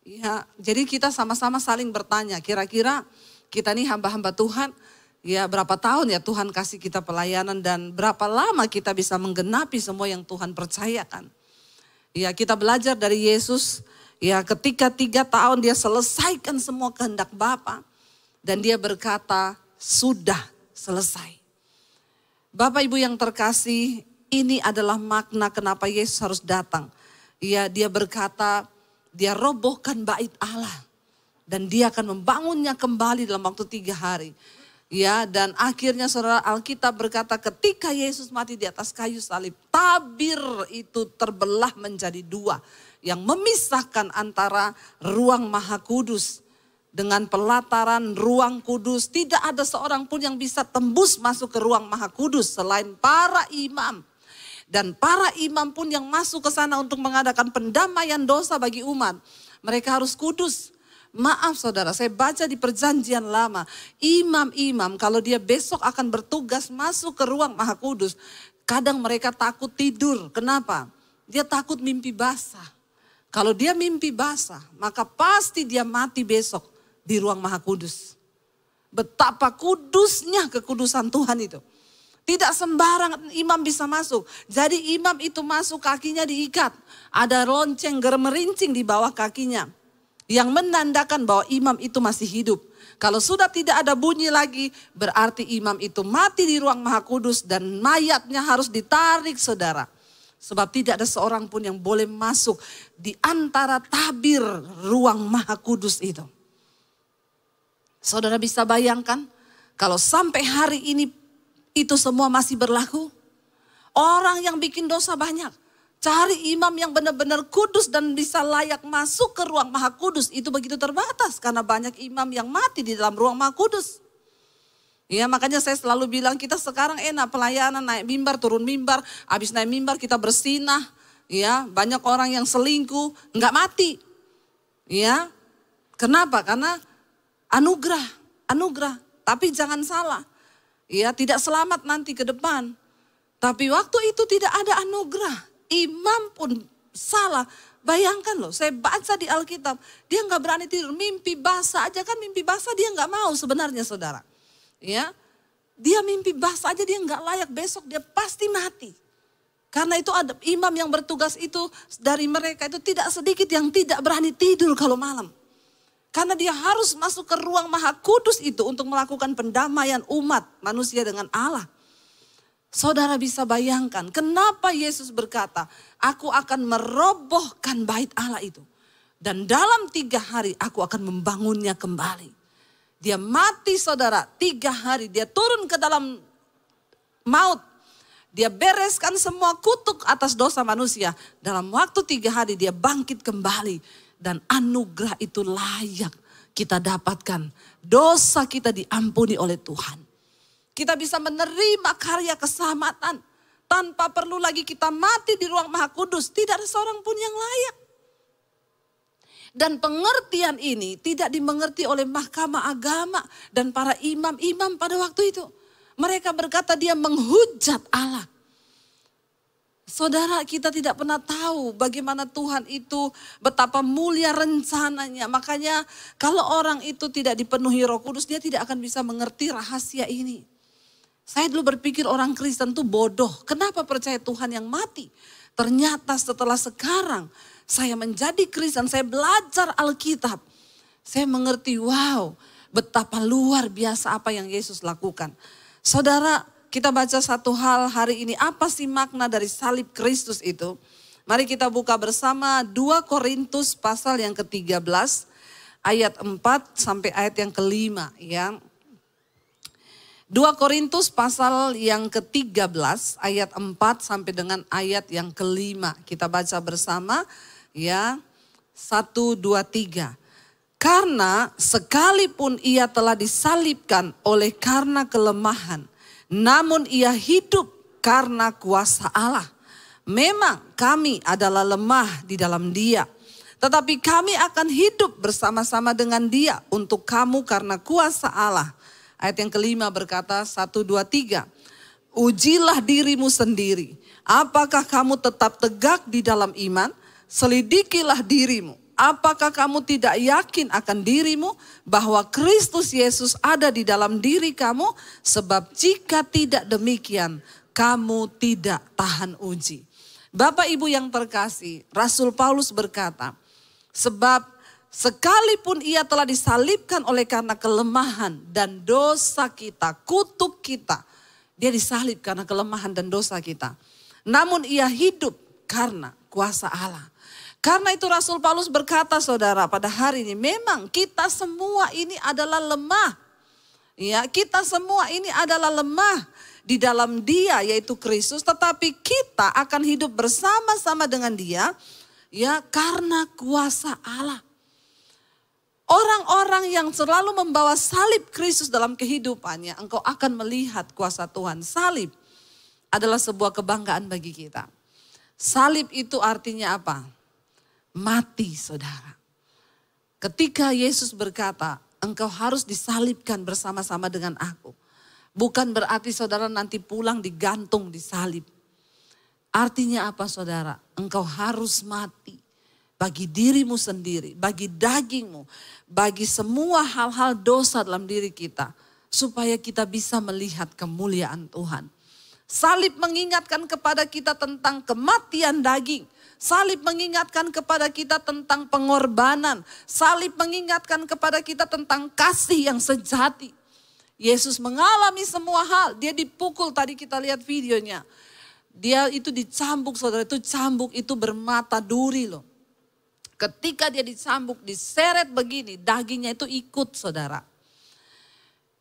[SPEAKER 3] Ya, jadi kita sama-sama saling bertanya, kira-kira kita nih hamba-hamba Tuhan, ya berapa tahun ya Tuhan kasih kita pelayanan dan berapa lama kita bisa menggenapi semua yang Tuhan percayakan. Ya, kita belajar dari Yesus, ya ketika 3 tahun dia selesaikan semua kehendak Bapa dan dia berkata sudah selesai. Bapak Ibu yang terkasih, ini adalah makna kenapa Yesus harus datang. Ya, dia berkata dia robohkan bait Allah. Dan dia akan membangunnya kembali dalam waktu 3 hari. Ya, dan akhirnya saudara, Alkitab berkata ketika Yesus mati di atas kayu salib, tabir itu terbelah menjadi 2. Yang memisahkan antara ruang Maha Kudus dengan pelataran ruang kudus. Tidak ada seorang pun yang bisa tembus masuk ke ruang Maha Kudus selain para imam. Dan para imam pun yang masuk ke sana untuk mengadakan pendamaian dosa bagi umat. Mereka harus kudus. Maaf saudara, saya baca di perjanjian lama. Imam-imam kalau dia besok akan bertugas masuk ke ruang Maha Kudus. Kadang mereka takut tidur. Kenapa? Dia takut mimpi basah. Kalau dia mimpi basah, maka pasti dia mati besok di ruang Maha Kudus. Betapa kudusnya kekudusan Tuhan itu. Tidak sembarang imam bisa masuk. Jadi imam itu masuk kakinya diikat. Ada lonceng gemerincing di bawah kakinya. Yang menandakan bahwa imam itu masih hidup. Kalau sudah tidak ada bunyi lagi, berarti imam itu mati di ruang Maha Kudus dan mayatnya harus ditarik saudara. Sebab tidak ada seorang pun yang boleh masuk di antara tabir ruang Maha Kudus itu. Saudara bisa bayangkan kalau sampai hari ini itu semua masih berlaku. Orang yang bikin dosa banyak. Cari imam yang benar-benar kudus dan bisa layak masuk ke ruang Maha Kudus. Itu begitu terbatas karena banyak imam yang mati di dalam ruang Maha Kudus. Ya, makanya saya selalu bilang kita sekarang enak pelayanan, naik mimbar, turun mimbar. Habis naik mimbar kita bersinah. Ya, banyak orang yang selingkuh, enggak mati. Ya, kenapa? Karena anugerah. Tapi jangan salah. Ya, tidak selamat nanti ke depan. Tapi waktu itu tidak ada anugerah. Imam pun salah. Bayangkan loh, saya baca di Alkitab. Dia nggak berani tidur, mimpi basah aja kan mimpi basah dia nggak mau sebenarnya saudara. Ya, dia mimpi basah aja dia nggak layak besok dia pasti mati. Karena itu ada imam yang bertugas itu dari mereka itu tidak sedikit yang tidak berani tidur kalau malam. Karena dia harus masuk ke ruang Maha Kudus itu untuk melakukan pendamaian umat manusia dengan Allah. Saudara bisa bayangkan kenapa Yesus berkata, aku akan merobohkan bait Allah itu. Dan dalam 3 hari aku akan membangunnya kembali. Dia mati saudara 3 hari, dia turun ke dalam maut. Dia bereskan semua kutuk atas dosa manusia. Dalam waktu 3 hari dia bangkit kembali. Dan anugerah itu layak kita dapatkan. Dosa kita diampuni oleh Tuhan. Kita bisa menerima karya keselamatan. Tanpa perlu lagi kita mati di ruang Maha Kudus. Tidak ada seorang pun yang layak. Dan pengertian ini tidak dimengerti oleh mahkamah agama. Dan para imam-imam pada waktu itu. Mereka berkata dia menghujat Allah. Saudara, kita tidak pernah tahu bagaimana Tuhan itu betapa mulia rencananya. Makanya kalau orang itu tidak dipenuhi Roh Kudus, dia tidak akan bisa mengerti rahasia ini. Saya dulu berpikir orang Kristen itu bodoh. Kenapa percaya Tuhan yang mati? Ternyata setelah sekarang saya menjadi Kristen, saya belajar Alkitab. Saya mengerti, wow, betapa luar biasa apa yang Yesus lakukan. Saudara, kita baca satu hal hari ini. Apa sih makna dari salib Kristus itu? Mari kita buka bersama 2 Korintus pasal yang ke-13. Ayat 4 sampai ayat yang ke-5. Ya. 2 Korintus pasal yang ke-13 ayat 4 sampai dengan ayat yang ke-5. Kita baca bersama ya. 1, 2, 3. Karena sekalipun ia telah disalibkan oleh karena kelemahan, namun ia hidup karena kuasa Allah. Memang kami adalah lemah di dalam Dia, tetapi kami akan hidup bersama-sama dengan Dia untuk kamu karena kuasa Allah. Ayat yang kelima berkata 1, 2, 3. Ujilah dirimu sendiri. Apakah kamu tetap tegak di dalam iman? Selidikilah dirimu. Apakah kamu tidak yakin akan dirimu bahwa Kristus Yesus ada di dalam diri kamu? Sebab jika tidak demikian, kamu tidak tahan uji. Bapak Ibu yang terkasih, Rasul Paulus berkata, sebab sekalipun ia telah disalibkan oleh karena kelemahan dan dosa kita, kutuk kita. Dia disalib karena kelemahan dan dosa kita. Namun ia hidup karena kuasa Allah. Karena itu Rasul Paulus berkata, saudara, pada hari ini memang kita semua ini adalah lemah. Ya, kita semua ini adalah lemah di dalam Dia yaitu Kristus, tetapi kita akan hidup bersama-sama dengan Dia ya karena kuasa Allah. Orang-orang yang selalu membawa salib Kristus dalam kehidupannya, engkau akan melihat kuasa Tuhan. Salib adalah sebuah kebanggaan bagi kita. Salib itu artinya apa? Mati, saudara. Ketika Yesus berkata, engkau harus disalibkan bersama-sama dengan aku. Bukan berarti saudara nanti pulang digantung di salib. Artinya apa, saudara? Engkau harus mati bagi dirimu sendiri, bagi dagingmu, bagi semua hal-hal dosa dalam diri kita. Supaya kita bisa melihat kemuliaan Tuhan. Salib mengingatkan kepada kita tentang kematian daging. Salib mengingatkan kepada kita tentang pengorbanan. Salib mengingatkan kepada kita tentang kasih yang sejati. Yesus mengalami semua hal. Dia dipukul, tadi kita lihat videonya. Dia itu dicambuk, saudara, itu cambuk itu bermata duri loh. Ketika dia dicambuk, diseret begini, dagingnya itu ikut, saudara.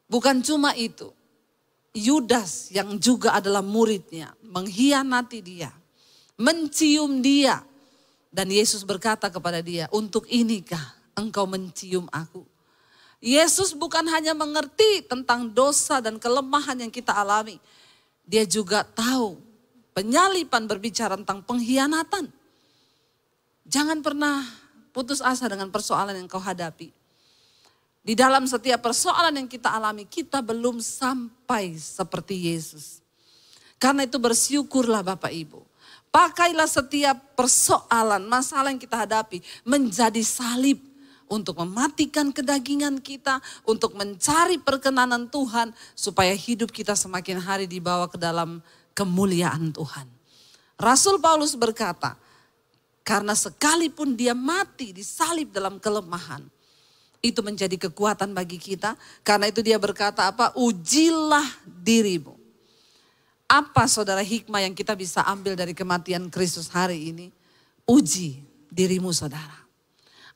[SPEAKER 3] Bukan cuma itu. Yudas yang juga adalah muridnya mengkhianati dia. Mencium dia. Dan Yesus berkata kepada dia, untuk inikah engkau mencium aku? Yesus bukan hanya mengerti tentang dosa dan kelemahan yang kita alami. Dia juga tahu penyalipan berbicara tentang pengkhianatan. Jangan pernah putus asa dengan persoalan yang kau hadapi. Di dalam setiap persoalan yang kita alami, kita belum sampai seperti Yesus. Karena itu bersyukurlah Bapak Ibu. Pakailah setiap persoalan, masalah yang kita hadapi menjadi salib untuk mematikan kedagingan kita, untuk mencari perkenanan Tuhan supaya hidup kita semakin hari dibawa ke dalam kemuliaan Tuhan. Rasul Paulus berkata, karena sekalipun dia mati disalib dalam kelemahan, itu menjadi kekuatan bagi kita. Karena itu dia berkata apa? Ujilah dirimu. Apa saudara hikmah yang kita bisa ambil dari kematian Kristus hari ini? Uji dirimu saudara.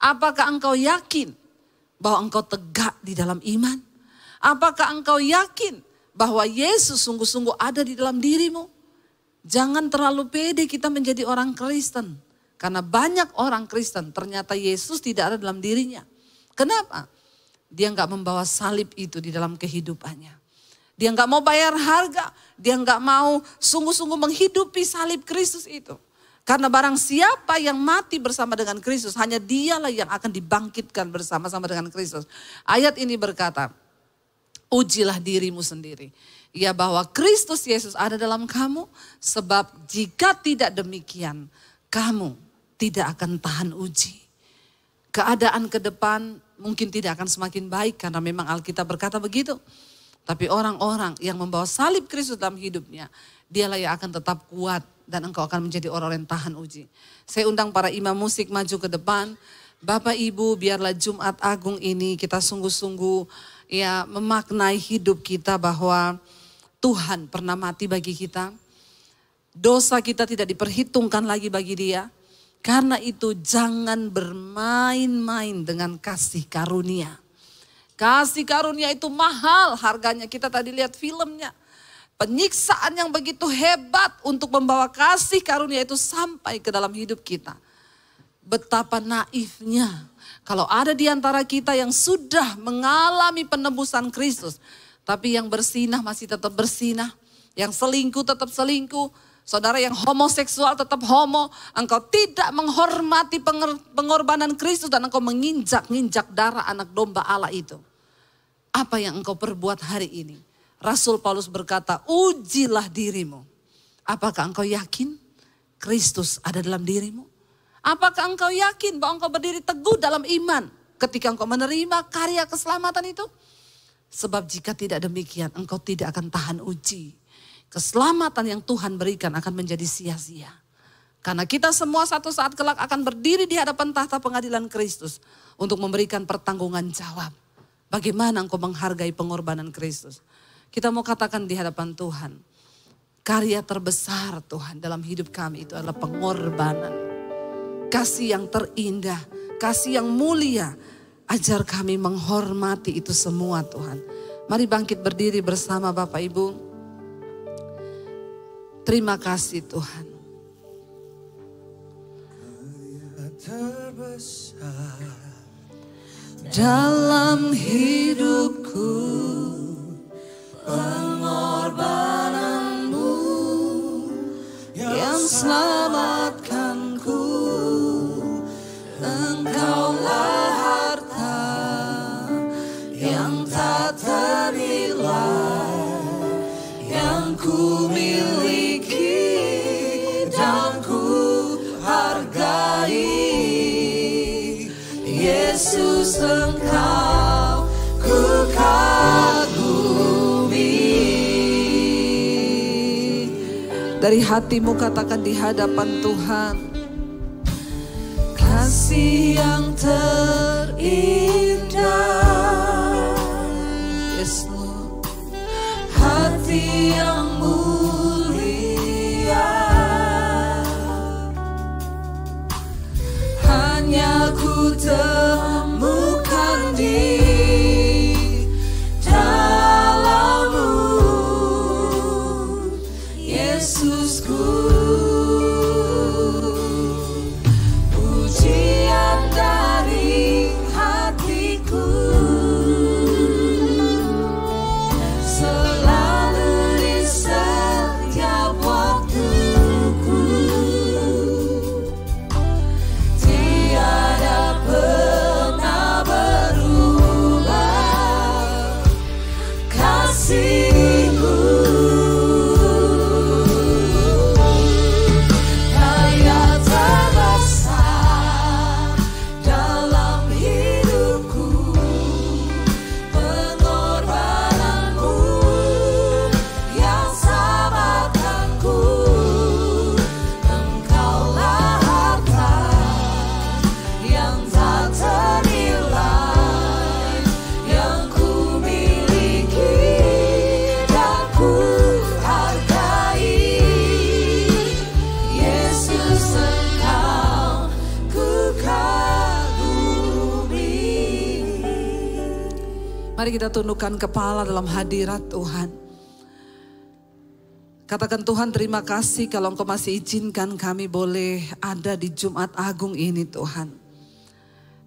[SPEAKER 3] Apakah engkau yakin bahwa engkau tegak di dalam iman? Apakah engkau yakin bahwa Yesus sungguh-sungguh ada di dalam dirimu? Jangan terlalu pede kita menjadi orang Kristen. Karena banyak orang Kristen ternyata Yesus tidak ada dalam dirinya. Kenapa? Dia nggak membawa salib itu di dalam kehidupannya. Dia nggak mau bayar harga. Dia nggak mau sungguh-sungguh menghidupi salib Kristus itu. Karena barang siapa yang mati bersama dengan Kristus, hanya dialah yang akan dibangkitkan bersama-sama dengan Kristus. Ayat ini berkata, ujilah dirimu sendiri. Ya bahwa Kristus Yesus ada dalam kamu, sebab jika tidak demikian, kamu tidak akan tahan uji. Keadaan ke depan mungkin tidak akan semakin baik karena memang Alkitab berkata begitu. Tapi orang-orang yang membawa salib Kristus dalam hidupnya, dialah yang akan tetap kuat dan engkau akan menjadi orang-orang yang tahan uji. Saya undang para imam musik maju ke depan. Bapak Ibu, biarlah Jumat Agung ini kita sungguh-sungguh ya memaknai hidup kita bahwa Tuhan pernah mati bagi kita. Dosa kita tidak diperhitungkan lagi bagi Dia. Karena itu jangan bermain-main dengan kasih karunia. Kasih karunia itu mahal harganya. Kita tadi lihat filmnya. Penyiksaan yang begitu hebat untuk membawa kasih karunia itu sampai ke dalam hidup kita. Betapa naifnya Kalau ada di antara kita yang sudah mengalami penebusan Kristus, tapi yang bersinah masih tetap bersinah, yang selingkuh tetap selingkuh, saudara yang homoseksual tetap homo, engkau tidak menghormati pengorbanan Kristus dan engkau menginjak-injak darah anak domba Allah itu. Apa yang engkau perbuat hari ini? Rasul Paulus berkata, ujilah dirimu. Apakah engkau yakin Kristus ada dalam dirimu? Apakah engkau yakin bahwa engkau berdiri teguh dalam iman ketika engkau menerima karya keselamatan itu? Sebab jika tidak demikian, engkau tidak akan tahan uji. Keselamatan yang Tuhan berikan akan menjadi sia-sia. Karena kita semua satu saat kelak akan berdiri di hadapan tahta pengadilan Kristus untuk memberikan pertanggungan jawab. Bagaimana engkau menghargai pengorbanan Kristus? Kita mau katakan di hadapan Tuhan, karya terbesar Tuhan dalam hidup kami itu adalah pengorbanan. Kasih yang terindah, kasih yang mulia. Ajar kami menghormati itu semua Tuhan. Mari bangkit berdiri bersama Bapak Ibu. Terima kasih Tuhan. Karya terbesar dalam hidupku, pengorbananmu yang selamatkanku. Engkaulah harta yang tak ternilai, yang ku miliki dan ku hargai. Yesus, Engkau ku kagumi. Dari hatimu katakan di hadapan Tuhan, kasih yang terindah, yes Lord, hati yang mulia, hanya ku temukan di dalam-Mu, Yesusku. Pujian dari hatiku selalu di setiap waktuku. Tiada pernah berubah kasih-Mu. Karya terbesar dalam hidupku, pengorbananmu yang selamatkanku. Engkaulah harta yang tak ternilai, yang ku miliki dan ku hargai. Yesus, Engkau ku kagumi. Mari kita tundukkan kepala dalam hadirat Tuhan. Katakan, Tuhan terima kasih kalau Engkau masih izinkan kami boleh ada di Jumat Agung ini Tuhan.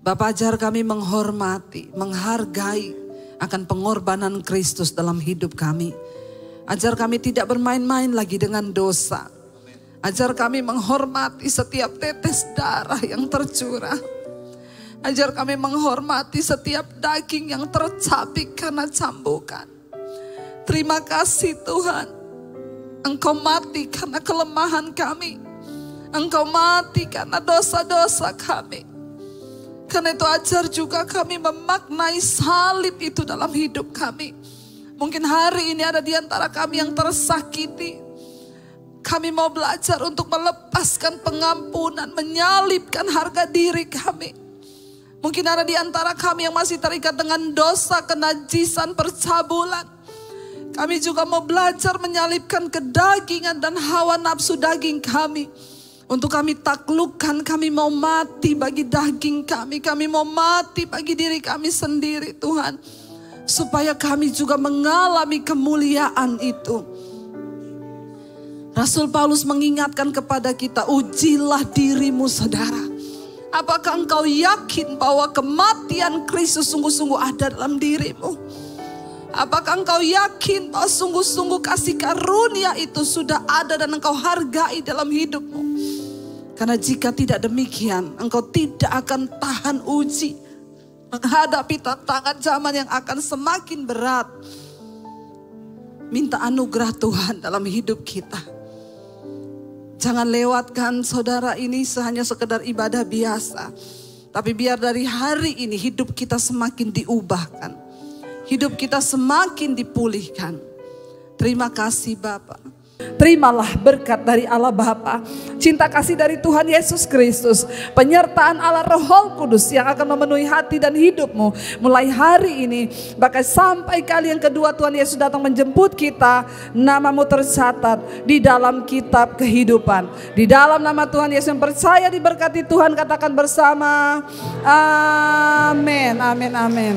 [SPEAKER 3] Bapa, ajar kami menghormati, menghargai akan pengorbanan Kristus dalam hidup kami. Ajar kami tidak bermain-main lagi dengan dosa. Ajar kami menghormati setiap tetes darah yang tercurah. Ajar kami menghormati setiap daging yang tercabik karena cambukan. Terima kasih Tuhan. Engkau mati karena kelemahan kami. Engkau mati karena dosa-dosa kami. Karena itu ajar juga kami memaknai salib itu dalam hidup kami. Mungkin hari ini ada di antara kami yang tersakiti. Kami mau belajar untuk melepaskan pengampunan, menyalibkan harga diri kami. Mungkin ada di antara kami yang masih terikat dengan dosa, kenajisan, percabulan. Kami juga mau belajar menyalibkan kedagingan dan hawa nafsu daging kami. Untuk kami taklukkan, kami mau mati bagi daging kami. Kami mau mati bagi diri kami sendiri Tuhan. Supaya kami juga mengalami kemuliaan itu. Rasul Paulus mengingatkan kepada kita, ujilah dirimu saudara. Apakah engkau yakin bahwa kematian Kristus sungguh-sungguh ada dalam dirimu? Apakah engkau yakin bahwa sungguh-sungguh kasih karunia itu sudah ada dan engkau hargai dalam hidupmu? Karena jika tidak demikian, engkau tidak akan tahan uji menghadapi tantangan zaman yang akan semakin berat. Minta anugerah Tuhan dalam hidup kita. Jangan lewatkan saudara ini hanya sekedar ibadah biasa. Tapi biar dari hari ini hidup kita semakin diubahkan. Hidup kita semakin dipulihkan. Terima kasih Bapa. Terimalah berkat dari Allah Bapa, cinta kasih dari Tuhan Yesus Kristus, penyertaan Allah Roh Kudus yang akan memenuhi hati dan hidupmu mulai hari ini, bahkan sampai kali yang kedua Tuhan Yesus datang menjemput kita. Namamu tercatat di dalam kitab kehidupan. Di dalam nama Tuhan Yesus yang percaya diberkati Tuhan, katakan bersama amin, amin, amin.